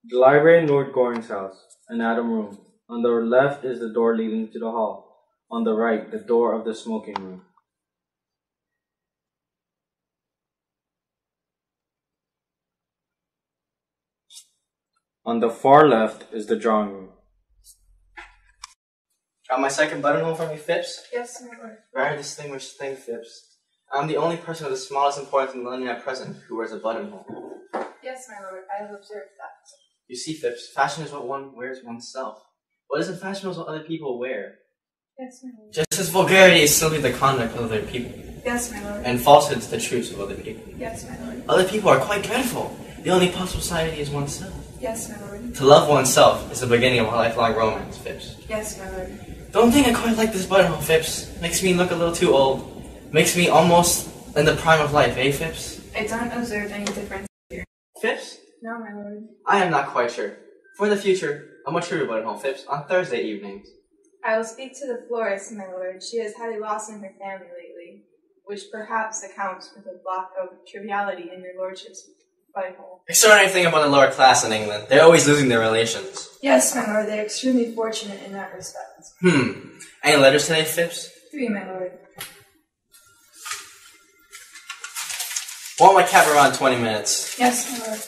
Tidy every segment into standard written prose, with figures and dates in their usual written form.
The library in Lord Goring's house, an Adam room. On the left is the door leading to the hall. On the right, the door of the smoking room. On the far left is the drawing room. Got my second buttonhole for me, Phipps? Yes, my lord. Very distinguished thing, Phipps. I'm the only person of the smallest importance in Millennium at present who wears a buttonhole. Yes, my lord. I have observed that. You see, Phipps, fashion is what one wears oneself. What isn't fashionable is what other people wear. Yes, my lord. Just as vulgarity is simply the conduct of other people, Yes, my lord. and falsehood is the truths of other people. Yes, my lord. Other people are quite dreadful. The only possible society is oneself. Yes, my lord. To love oneself is the beginning of a lifelong romance, Phipps. Yes, my lord. Don't think I quite like this buttonhole, Phipps. Makes me look a little too old. Makes me almost in the prime of life, eh, Phipps? I don't observe any difference here. Phipps? No, my lord. I am not quite sure. For the future, a much truer buttonhole, Phipps, on Thursday evenings. I will speak to the florist, my lord. She has had a loss in her family lately, which perhaps accounts for the lack of triviality in your lordship's buttonhole. Extraordinary thing about the lower class in England. They're always losing their relations. Yes, my lord. They're extremely fortunate in that respect. Any letters today, Phipps? 3, my lord. Want my cab around 20 minutes. Yes, my lord.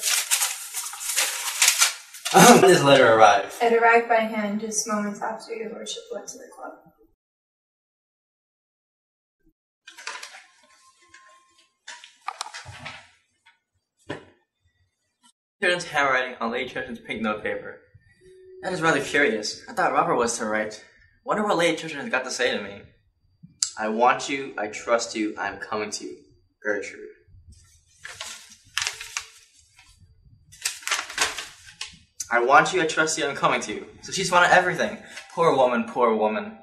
When does this letter arrive? It arrived by hand just moments after your lordship went to the club. Children's handwriting on Lady Church's pink notepaper. That is rather curious. I thought Robert was to write. Wonder what Lady Church has got to say to me. I want you, I trust you, I am coming to you. Gertrude. I want you, I trust you, I'm coming to you. So she's found out everything. Poor woman, poor woman.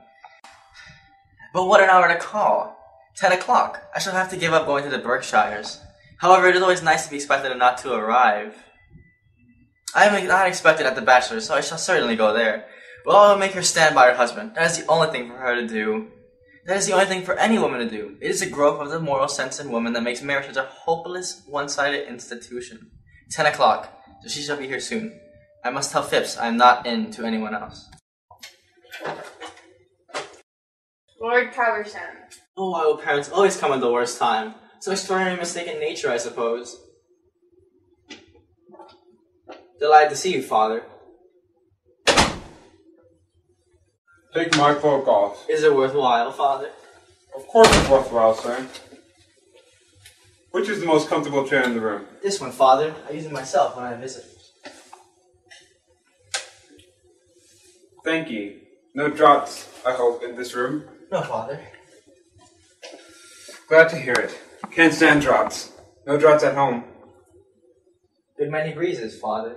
But what an hour to call. 10 o'clock. I shall have to give up going to the Berkshires. However, it is always nice to be expected and not to arrive. I am not expected at the Bachelor's, so I shall certainly go there. Well, I will make her stand by her husband. That is the only thing for her to do. That is the only thing for any woman to do. It is a growth of the moral sense in woman that makes marriage such a hopeless, one-sided institution. 10 o'clock. So she shall be here soon. I must tell Phipps I am not in to anyone else. Lord Caversham. Oh, why will parents always come at the worst time? Some extraordinary mistake in nature, I suppose. Delighted to see you, Father. Take my cloak off. Is it worthwhile, Father? Of course it's worthwhile, sir. Which is the most comfortable chair in the room? This one, Father. I use it myself when I visit. Thank you. No draughts, I hope, in this room? No, Father. Glad to hear it. Can't stand draughts. No draughts at home. Good many breezes, Father.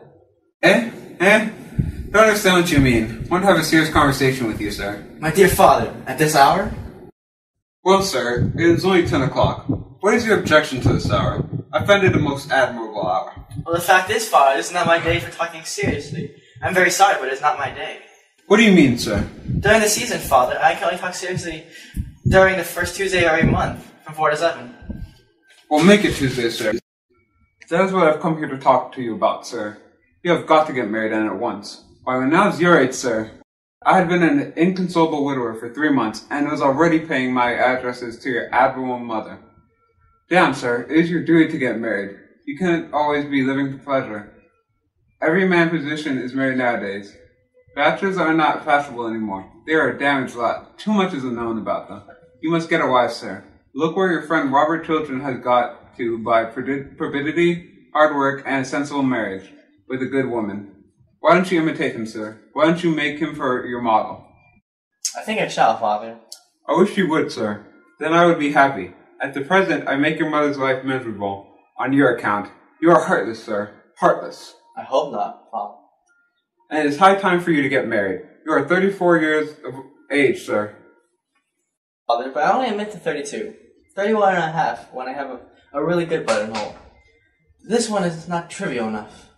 Don't understand what you mean. Want to have a serious conversation with you, sir. My dear Father, at this hour? Well, sir, it is only 10 o'clock. What is your objection to this hour? I find it a most admirable hour. Well, the fact is, Father, this is not my day for talking seriously. I'm very sorry, but it's not my day. What do you mean, sir? During the season, Father, I can only talk seriously during the first Tuesday of every month, from 4 to 7. Well, make it Tuesday, sir. That is what I've come here to talk to you about, sir. You have got to get married, and at once. Why, when I was your age, sir, I had been an inconsolable widower for 3 months, and was already paying my addresses to your admirable mother. Damn, sir, it is your duty to get married. You can't always be living for pleasure. Every man's position is married nowadays. Bachelors are not fashionable anymore. They are a damaged lot. Too much is known about them. You must get a wife, sir. Look where your friend Robert Chiltern has got to by probity, hard work, and a sensible marriage with a good woman. Why don't you imitate him, sir? Why don't you make him for your model? I think I shall, Father. I wish you would, sir. Then I would be happy. At the present, I make your mother's life miserable. On your account. You are heartless, sir. Heartless. I hope not, Father. And it is high time for you to get married. You are 34 years of age, sir. Father, but I only admit to 32. 31 and a half when I have a really good buttonhole. This one is not trivial enough.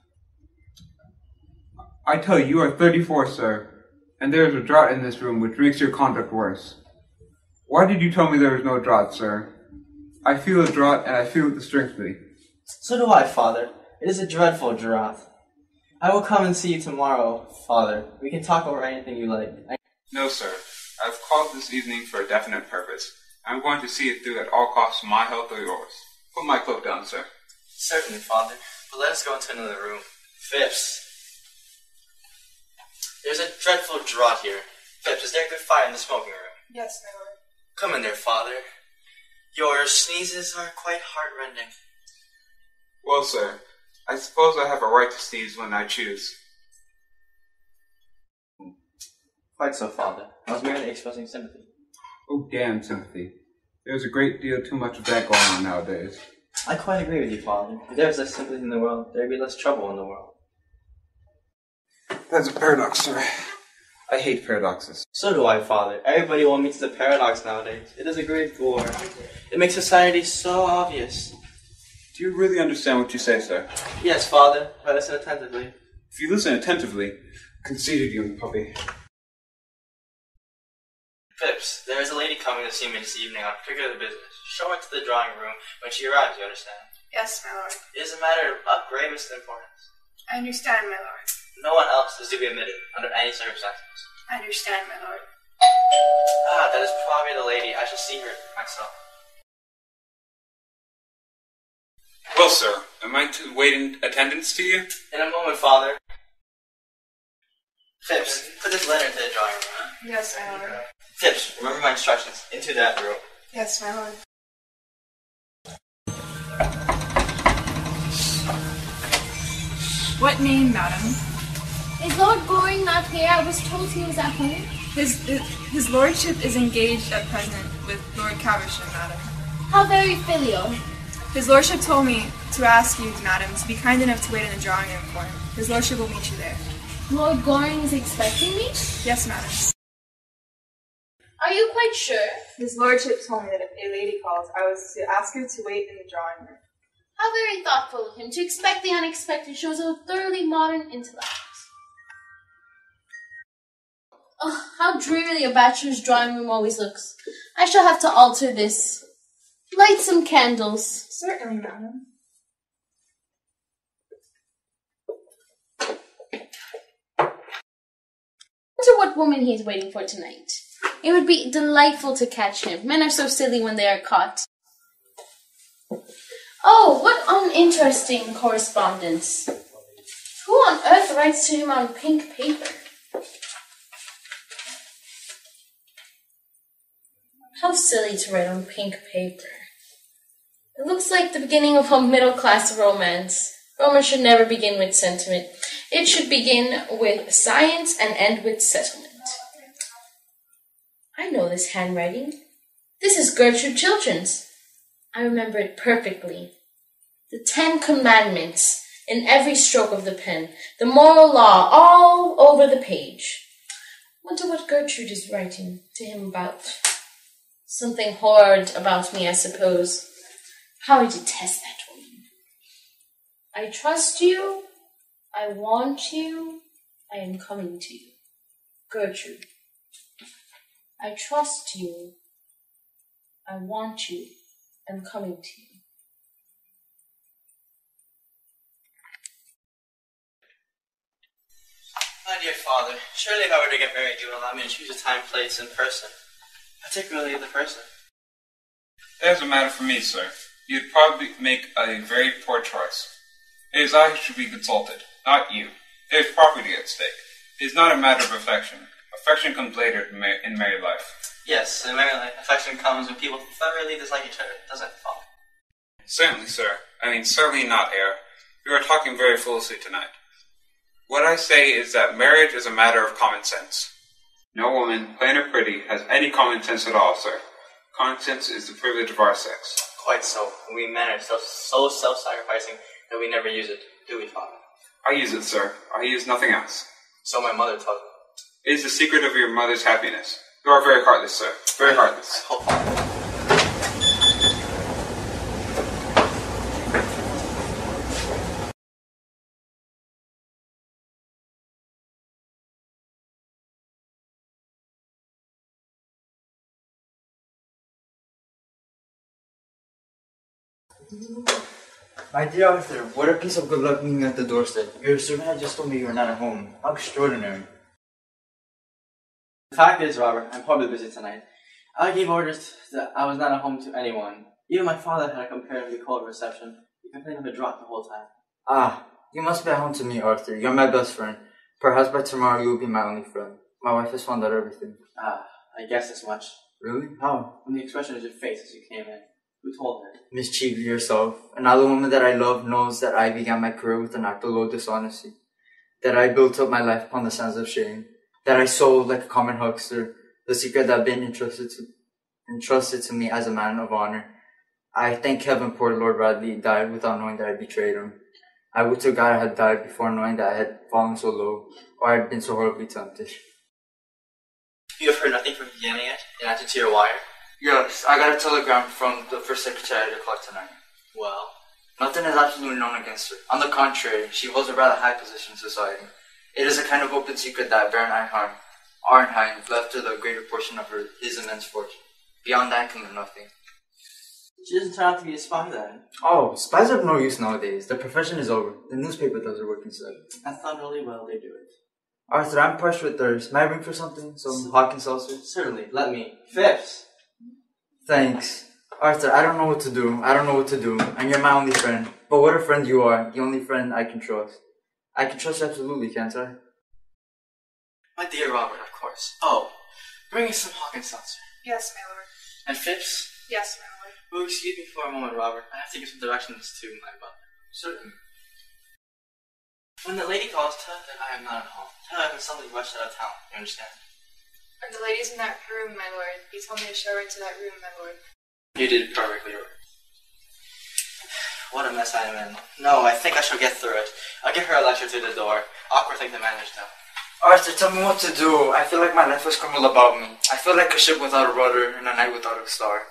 I tell you, you are 34, sir. And there is a draught in this room which makes your conduct worse. Why did you tell me there was no draught, sir? I feel a draught, and I feel it distracts me. So do I, Father. It is a dreadful draught. I will come and see you tomorrow, Father. We can talk over anything you like. No, sir. I've called this evening for a definite purpose. I'm going to see it through at all costs, my health or yours. Put my cloak down, sir. Certainly, Father. But let us go into another room. Phipps. There's a dreadful draught here. Phipps, is there a good fire in the smoking room? Yes, my lord. Come in there, Father. Your sneezes are quite heart-rending. Well, sir, I suppose I have a right to sneeze when I choose. Quite so, Father. I was merely expressing sympathy. Oh, damn sympathy. There's a great deal too much of that going on nowadays. I quite agree with you, Father. If there was less sympathy in the world, there would be less trouble in the world. That's a paradox, sir. I hate paradoxes. So do I, Father. Everybody will meet the paradox nowadays. It is a great bore. It makes society so obvious. Do you really understand what you say, sir? Yes, Father. I listen attentively. If you listen attentively, conceited young puppy. Phipps, there is a lady coming to see me this evening on particular business. Show her to the drawing room when she arrives, you understand? Yes, my lord. It is a matter of gravest importance. I understand, my lord. No one else is to be admitted under any circumstances. I understand, my lord. Ah, that is probably the lady. I shall see her myself. Well, sir, am I to wait in attendance to you? In a moment, Father. Phipps, put this letter into the drawing room, huh? Yes, my lord. Phipps, remember my instructions. Into that room. Yes, my lord. What name, madam? Is Lord Goring not here? I was told he was at home. His lordship is engaged at present with Lord Caversham, madam. How very filial. His lordship told me to ask you, madam, to be kind enough to wait in the drawing room for him. His lordship will meet you there. Lord Goring is expecting me? Yes, madam. Are you quite sure? His lordship told me that if a lady calls, I was to ask her to wait in the drawing room. How very thoughtful of him. To expect the unexpected shows a thoroughly modern intellect. Oh, how dreary a bachelor's drawing room always looks. I shall have to alter this. Light some candles. Certainly, madam. Wonder what woman he is waiting for tonight. It would be delightful to catch him. Men are so silly when they are caught. Oh, what uninteresting correspondence. Who on earth writes to him on pink paper? How silly to write on pink paper. It looks like the beginning of a middle-class romance. Romance should never begin with sentiment. It should begin with science and end with settlement. I know this handwriting. This is Gertrude Chilton's. I remember it perfectly. The 10 Commandments in every stroke of the pen. The moral law all over the page. Wonder what Gertrude is writing to him about. Something horrid about me, I suppose. How I detest that woman. I trust you. I want you. I am coming to you. Gertrude. I trust you. I want you. I'm coming to you. My dear Father, surely if I were to get married, you would allow me to choose a time, place, and person. Particularly the person. That is a matter for me, sir. You'd probably make a very poor choice. It is I who should be consulted, not you. There is property at stake. It is not a matter of affection. Affection comes later in married life. Yes, in married life, affection comes when people thoroughly dislike each other, doesn't it, Father? Certainly, sir. I mean, certainly not, heir. You are talking very foolishly tonight. What I say is that marriage is a matter of common sense. No woman, plain or pretty, has any common sense at all, sir. Common sense is the privilege of our sex. Quite so. We men are so self-sacrificing that we never use it, do we, Father? I use it, sir. I use nothing else. So my mother taught me. It is the secret of your mother's happiness. You are very heartless, sir. Very heartless. Oh, Father. My dear Arthur, what a piece of good luck meeting at the doorstep. Your servant had just told me you were not at home. How extraordinary. The fact is, Robert, I'm horribly busy tonight. I gave orders that I was not at home to anyone. Even my father had a comparatively cold reception. He complained of a drought the whole time. Ah, you must be at home to me, Arthur. You're my best friend. Perhaps by tomorrow you will be my only friend. My wife has found out everything. Ah, I guess as much. Really? How? From the expression of your face as you came in. Who told her? Miss Chiefly yourself. Another woman that I love knows that I began my career with an act of low dishonesty. That I built up my life upon the sands of shame. That I sold like a common huckster the secret that had been entrusted to me as a man of honor. I thank heaven poor Lord Radley died without knowing that I betrayed him. I would to God I had died before knowing that I had fallen so low, or I had been so horribly tempted. You have heard nothing from Vienna yet, in answer to your wire? Yes, I got a telegram from the first secretary at 8 o'clock tonight. Well? Nothing is absolutely known against her. On the contrary, she holds a rather high position in society. It is a kind of open secret that Baron Arnheim left her the greater portion of his immense fortune. Beyond that, I can learn nothing. She doesn't turn out to be a spy then. Oh, spies are of no use nowadays. The profession is over. The newspaper does her work instead. I thought really well they do it. Arthur, I'm parched with thirst. May I ring for something? Some Hawkins seltzer? Certainly, let me. Phipps! Thanks. Arthur, I don't know what to do. And you're my only friend. But what a friend you are. The only friend I can trust. I can trust you absolutely, can't I? My dear Robert, of course. Oh, bring us some Hawkins seltzer. Yes, my lord. And Phipps? Yes, my lord. Will you excuse me for a moment, Robert? I have to give some directions to my butler. Certainly. When the lady calls, tell her that I am not at home. Tell her I've been suddenly rushed out of town. You understand? And the lady's in that room, my lord. You told me to show her into that room, my lord. You did perfectly right. What a mess I am in. No, I think I shall get through it. I'll give her a lecture through the door. Awkward thing to manage, though. Arthur, tell me what to do. I feel like my life has crumbled about me. I feel like a ship without a rudder and a night without a star.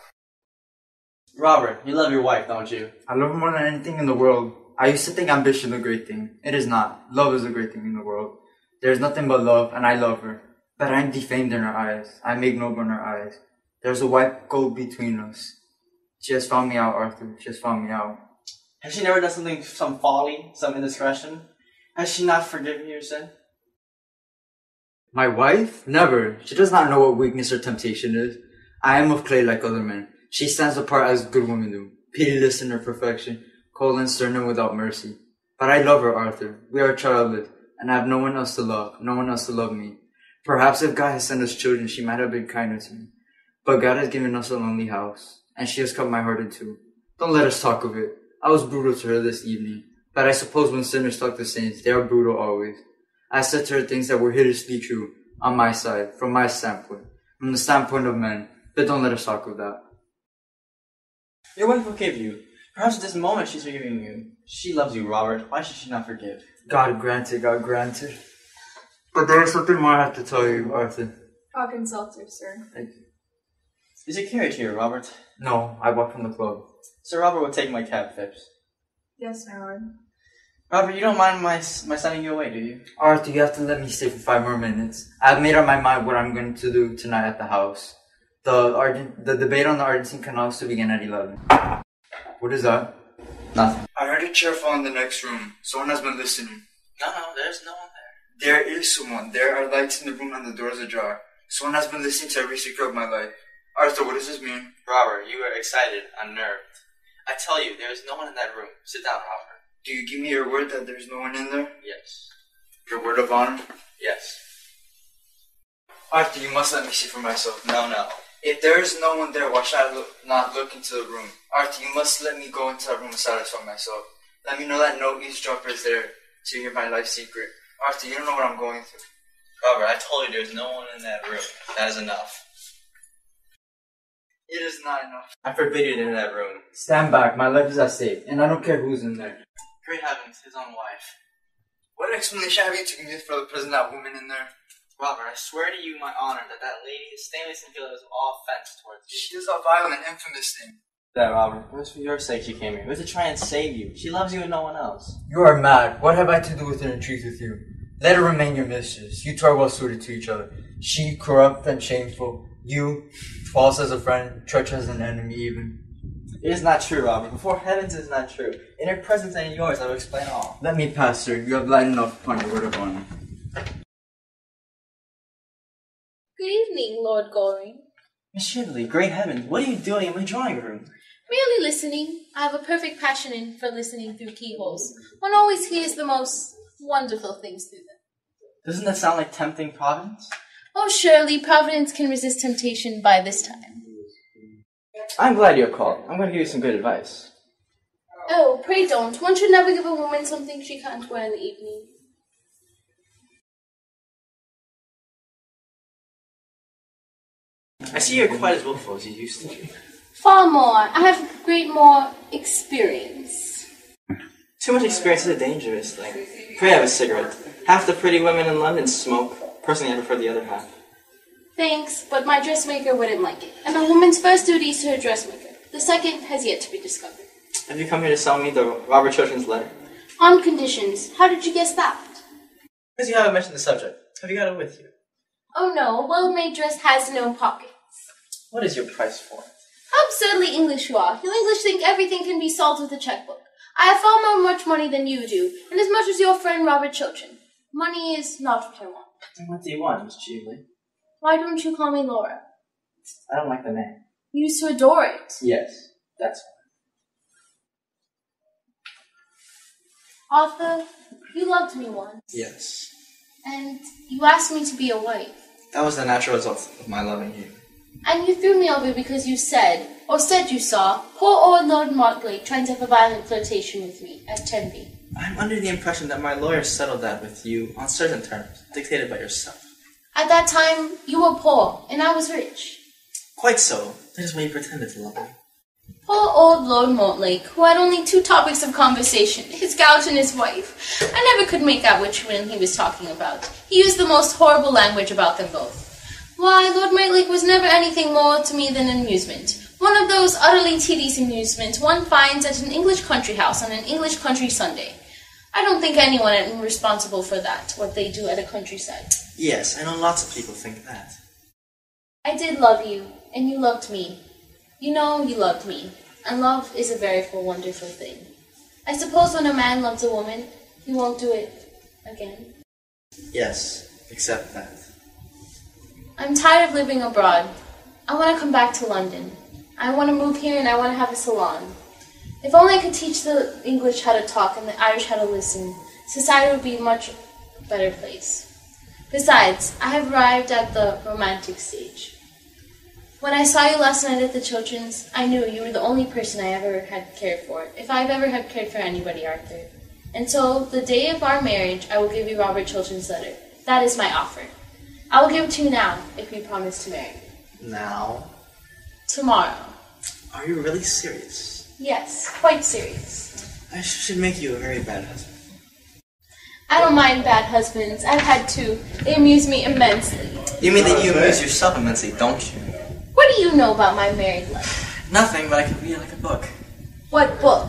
Robert, you love your wife, don't you? I love her more than anything in the world. I used to think ambition a great thing. It is not. Love is a great thing in the world. There is nothing but love, and I love her. But I am defamed in her eyes. I am ignoble in her eyes. There is a white gulf between us. She has found me out, Arthur. She has found me out. Has she never done something, some folly, some indiscretion? Has she not forgiven your sin? My wife? Never. She does not know what weakness or temptation is. I am of clay like other men. She stands apart as good women do, pitiless in her perfection, cold and stern and without mercy. But I love her, Arthur. We are childless, and I have no one else to love, no one else to love me. Perhaps if God has sent us children, she might have been kinder to me. But God has given us a lonely house, and she has cut my heart in two. Don't let us talk of it. I was brutal to her this evening, but I suppose when sinners talk to saints, they are brutal always. I said to her things that were hideously true, on my side, from my standpoint, from the standpoint of men, but don't let us talk of that. Your wife will forgive you. Perhaps at this moment she's forgiving you. She loves you, Robert. Why should she not forgive? God granted, God granted. But there is something more I have to tell you, Arthur. Hawkins seltzer, sir. Thank you. Is it carriage here, Robert? No, I bought from the club. Sir Robert will take my cab, Phipps. Yes, my lord. Robert, you don't mind my sending you away, do you? Arthur, you have to let me stay for 5 more minutes. I've made up my mind what I'm going to do tonight at the house. The debate on the Argentine canals to begin at 11. What is that? Nothing. I heard a chair fall in the next room. Someone has been listening. No, there's no one there. There is someone. There are lights in the room and the doors ajar. Someone has been listening to every secret of my life. Arthur, what does this mean? Robert, you are excited, unnerved. I tell you, there is no one in that room. Sit down, Robert. Do you give me your word that there's no one in there? Yes. Your word of honor? Yes. Arthur, you must let me see for myself. No. If there is no one there, why should I not look into the room? Arthur, you must let me go into that room and satisfy myself. Let me know that no eavesdropper is there to hear my life secret. Arthur, you don't know what I'm going through. Robert, I told you there's no one in that room. That is enough. It is not enough. I forbid you to enter that room. Stand back, my life is at stake, and I don't care who's in there. Great heavens, his own wife. What explanation have you to give for the present that woman in there? Robert, I swear to you my honor that lady is stainless and guiltless of all offense towards you. She is a vile and infamous thing. That, Robert, it was for your sake she came here. It was to try and save you. She loves you and no one else. You are mad. What have I to do with her in truth with you? Let her remain your mistress. You two are well suited to each other. She, corrupt and shameful. You, false as a friend, treacherous as an enemy even. It is not true, Robert. Before heavens, it is not true. In her presence and in yours, I will explain all. Let me pass, sir. You have lied enough upon your word of honor. Good evening, Lord Goring. Miss Shively, great heavens, what are you doing in my drawing room? Merely listening. I have a perfect passion for listening through keyholes. One always hears the most wonderful things through them. Doesn't that sound like tempting Providence? Oh, surely Providence can resist temptation by this time. I'm glad you have called. I'm going to give you some good advice. Oh, pray don't. One should never give a woman something she can't wear in the evening. I see you're quite as willful as you used to be. Far more. I have great more experience. Too much experience is a dangerous thing. Pray have a cigarette. Half the pretty women in London smoke. Personally, I prefer the other half. Thanks, but my dressmaker wouldn't like it. And a woman's first duty is to her dressmaker. The second has yet to be discovered. Have you come here to sell me the Robert Chilton's letter? On conditions. How did you guess that? Because you haven't mentioned the subject. Have you got it with you? Oh no, a well-made dress has no pockets. What is your price for it? How absurdly English you are. You English think everything can be solved with a checkbook. I have far more much money than you do, and as much as your friend Robert Chilton. Money is not what I want. And what do you want, Miss Cheveley? Why don't you call me Laura? I don't like the name. You used to adore it. Yes, that's Arthur, you loved me once, yes. and you asked me to be a wife. That was the natural result of my loving you. And you threw me over because you said you saw, poor old Lord Mortlake trying to have a violent flirtation with me at Tenby. I'm under the impression that my lawyer settled that with you on certain terms, dictated by yourself. At that time, you were poor, and I was rich. Quite so. That is why you pretended to love me. Poor old Lord Mortlake, who had only two topics of conversation, his gout and his wife. I never could make out which one he was talking about. He used the most horrible language about them both. Why, Lord Mortlake was never anything more to me than an amusement. One of those utterly tedious amusements one finds at an English country house on an English country Sunday. I don't think anyone is responsible for that, what they do at a countryside. Yes, I know lots of people think that. I did love you, and you loved me. You know you loved me, and love is a very wonderful thing. I suppose when a man loves a woman, he won't do it again. Yes, except that. I'm tired of living abroad. I want to come back to London. I want to move here and I want to have a salon. If only I could teach the English how to talk and the Irish how to listen, society would be a much better place. Besides, I have arrived at the romantic stage. When I saw you last night at the Chilterns, I knew you were the only person I ever had cared for, if I've ever had cared for anybody, Arthur. And so, the day of our marriage, I will give you Robert Chiltern's letter. That is my offer. I will give it to you now, if you promise to marry me. Now? Tomorrow. Are you really serious? Yes, quite serious. I should make you a very bad husband. I don't mind bad husbands. I've had two. They amuse me immensely. You mean that you amuse yourself immensely, don't you? What do you know about my married life? Nothing, but I can read it like a book. What book?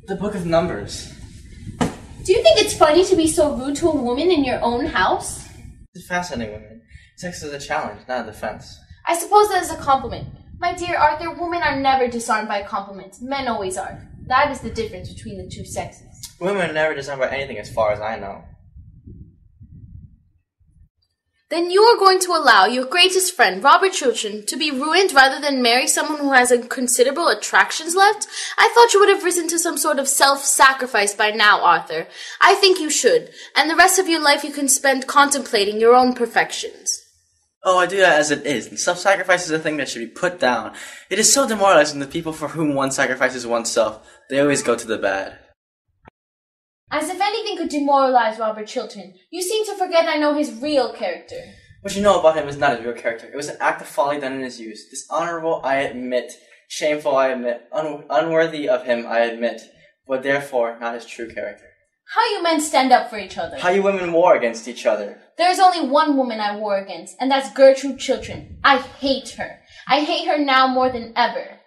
The Book of Numbers. Do you think it's funny to be so rude to a woman in your own house? It's fascinating, women. Sex is a challenge, not a defense. I suppose that is a compliment. My dear Arthur, women are never disarmed by compliments. Men always are. That is the difference between the two sexes. Women are never disarmed by anything as far as I know. Then you are going to allow your greatest friend, Robert Chiltern, to be ruined rather than marry someone who has considerable attractions left? I thought you would have risen to some sort of self-sacrifice by now, Arthur. I think you should, and the rest of your life you can spend contemplating your own perfections. Oh, I do that as it is, and self-sacrifice is a thing that should be put down. It is so demoralizing to people for whom one sacrifices oneself. They always go to the bad. As if anything could demoralize Robert Chiltern. You seem to forget I know his real character. What you know about him is not his real character. It was an act of folly done in his youth. Dishonorable, I admit. Shameful, I admit. Unworthy of him, I admit. But therefore, not his true character. How you men stand up for each other. How you women war against each other. There is only one woman I war against, and that's Gertrude Chiltern. I hate her. I hate her now more than ever.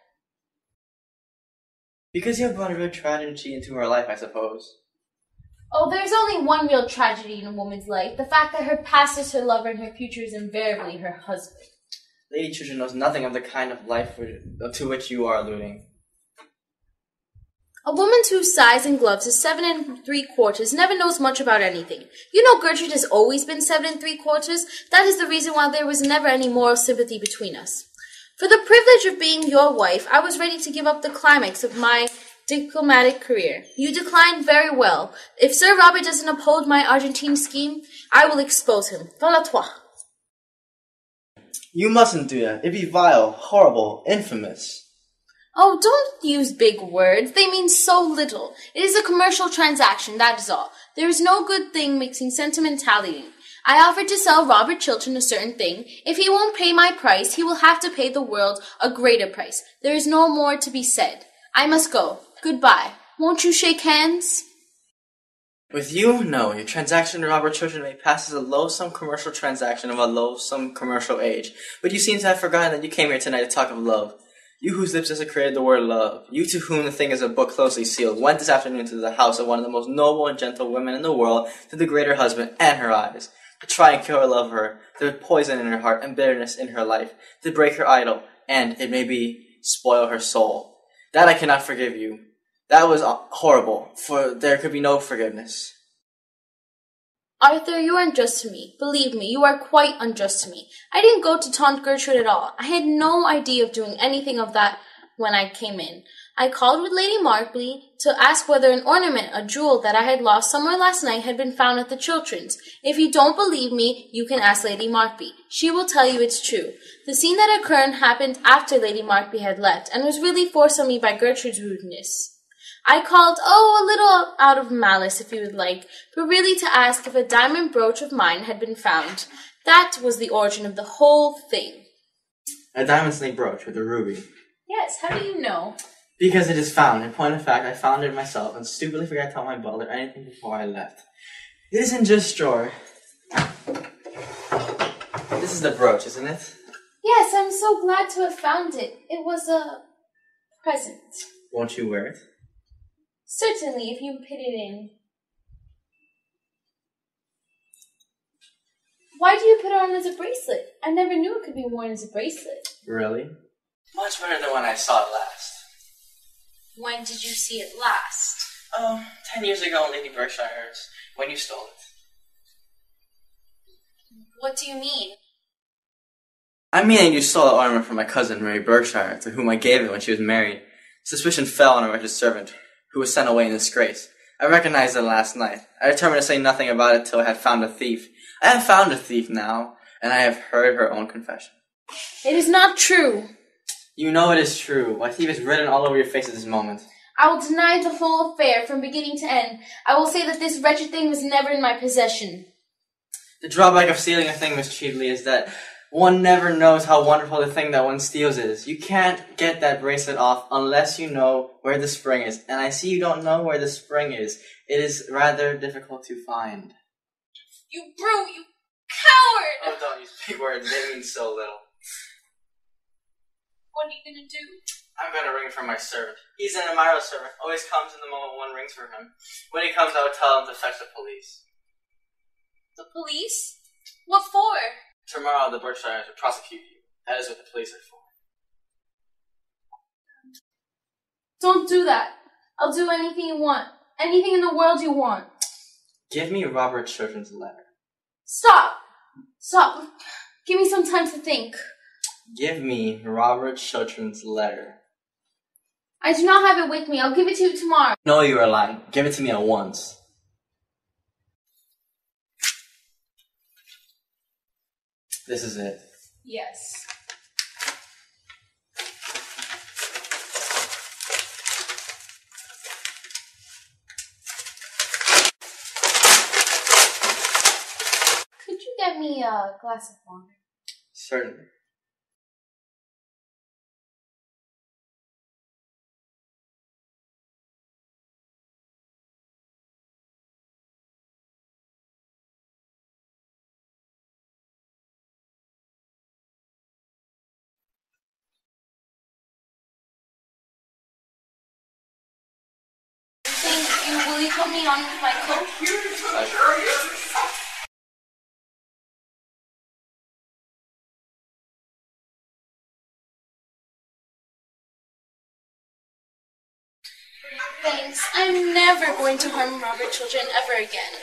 Because you have brought a real tragedy into her life, I suppose. Oh, there's only one real tragedy in a woman's life. The fact that her past is her lover and her future is invariably her husband. Lady Chiltern knows nothing of the kind of life to which you are alluding. A woman whose size in gloves is 7 3/4 never knows much about anything. You know Gertrude has always been 7 3/4. That is the reason why there was never any moral sympathy between us. For the privilege of being your wife, I was ready to give up the climax of my diplomatic career. You declined very well. If Sir Robert doesn't uphold my Argentine scheme, I will expose him. Voilà toi. You mustn't do that. It'd be vile, horrible, infamous. Oh, don't use big words. They mean so little. It is a commercial transaction, that is all. There is no good thing mixing sentimentality. I offered to sell Robert Chiltern a certain thing. If he won't pay my price, he will have to pay the world a greater price. There is no more to be said. I must go. Goodbye. Won't you shake hands? With you, no. Your transaction to Robert Chiltern may pass as a loathsome commercial transaction of a loathsome commercial age. But you seem to have forgotten that you came here tonight to talk of love. You whose lips has created the word love, you to whom the thing is a book closely sealed, went this afternoon to the house of one of the most noble and gentle women in the world to degrade her husband and her eyes, to try and kill her love of her, to put poison in her heart and bitterness in her life, to break her idol, and, it may be, spoil her soul. That I cannot forgive you. That was horrible, for there could be no forgiveness. Arthur, you are unjust to me. Believe me, you are quite unjust to me. I didn't go to taunt Gertrude at all. I had no idea of doing anything of that when I came in. I called with Lady Markby to ask whether an ornament, a jewel that I had lost somewhere last night, had been found at the Chilterns. If you don't believe me, you can ask Lady Markby. She will tell you it's true. The scene that occurred happened after Lady Markby had left, and was really forced on me by Gertrude's rudeness. I called, a little out of malice, if you would like, but really to ask if a diamond brooch of mine had been found. That was the origin of the whole thing. A diamond snake brooch with a ruby. Yes, how do you know? Because it is found. In point of fact, I found it myself and stupidly forgot to tell my butler anything before I left. It isn't just straw. This is the brooch, isn't it? Yes, I'm so glad to have found it. It was a present. Won't you wear it? Certainly, if you put it in. Why do you put it on as a bracelet? I never knew it could be worn as a bracelet. Really? Much better than when I saw it last. When did you see it last? 10 years ago in Lady Berkshire's, when you stole it. What do you mean? I mean that you stole the ornament from my cousin, Mary Berkshire, to whom I gave it when she was married. Suspicion fell on a wretched servant, who was sent away in disgrace. I recognized it last night. I determined to say nothing about it till I had found a thief. I have found a thief now, and I have heard her own confession. It is not true. You know it is true. My thief is written all over your face at this moment. I will deny the whole affair from beginning to end. I will say that this wretched thing was never in my possession. The drawback of stealing a thing mischievely is that one never knows how wonderful the thing that one steals is. You can't get that bracelet off unless you know where the spring is. And I see you don't know where the spring is. It is rather difficult to find. You brute! You coward! Oh, don't use big words. They mean so little. What are you gonna do? I'm gonna ring for my servant. He's an Amaro servant. Always comes in the moment one rings for him. When he comes, I will tell him to fetch the police. The police? What for? Tomorrow the Berkshires will prosecute you. That is what the police are for. Don't do that. I'll do anything you want. Anything in the world you want. Give me Robert Chiltern's letter. Stop! Stop. Give me some time to think. Give me Robert Chiltern's letter. I do not have it with me. I'll give it to you tomorrow. No, you are lying. Give it to me at once. This is it. Yes. Could you get me a glass of water? Certainly. Will you put me on with my coat? Thanks. I'm never going to harm Robert children ever again.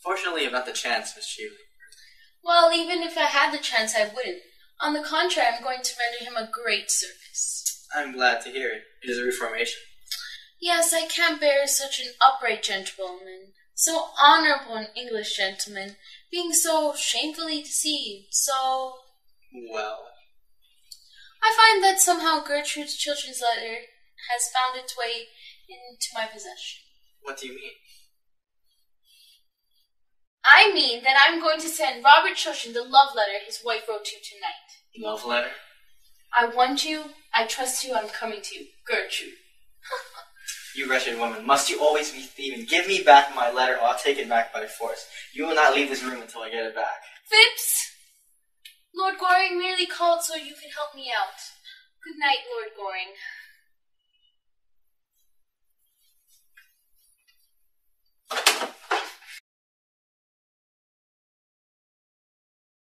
Fortunately, you have not the chance, Miss Cheeley. Well, even if I had the chance, I wouldn't. On the contrary, I'm going to render him a great service. I'm glad to hear it. It is a reformation. Yes, I can't bear such an upright gentleman, so honorable an English gentleman, being so shamefully deceived, so... Well... I find that somehow Gertrude's children's letter has found its way into my possession. What do you mean? I mean that I'm going to send Robert Chiltern the love letter his wife wrote to you tonight. Love letter? I want you, I trust you, I'm coming to you. Gertrude. You wretched woman, must you always be thieving? Give me back my letter or I'll take it back by force. You will not leave this room until I get it back. Phipps! Lord Goring merely called so you could help me out. Good night, Lord Goring.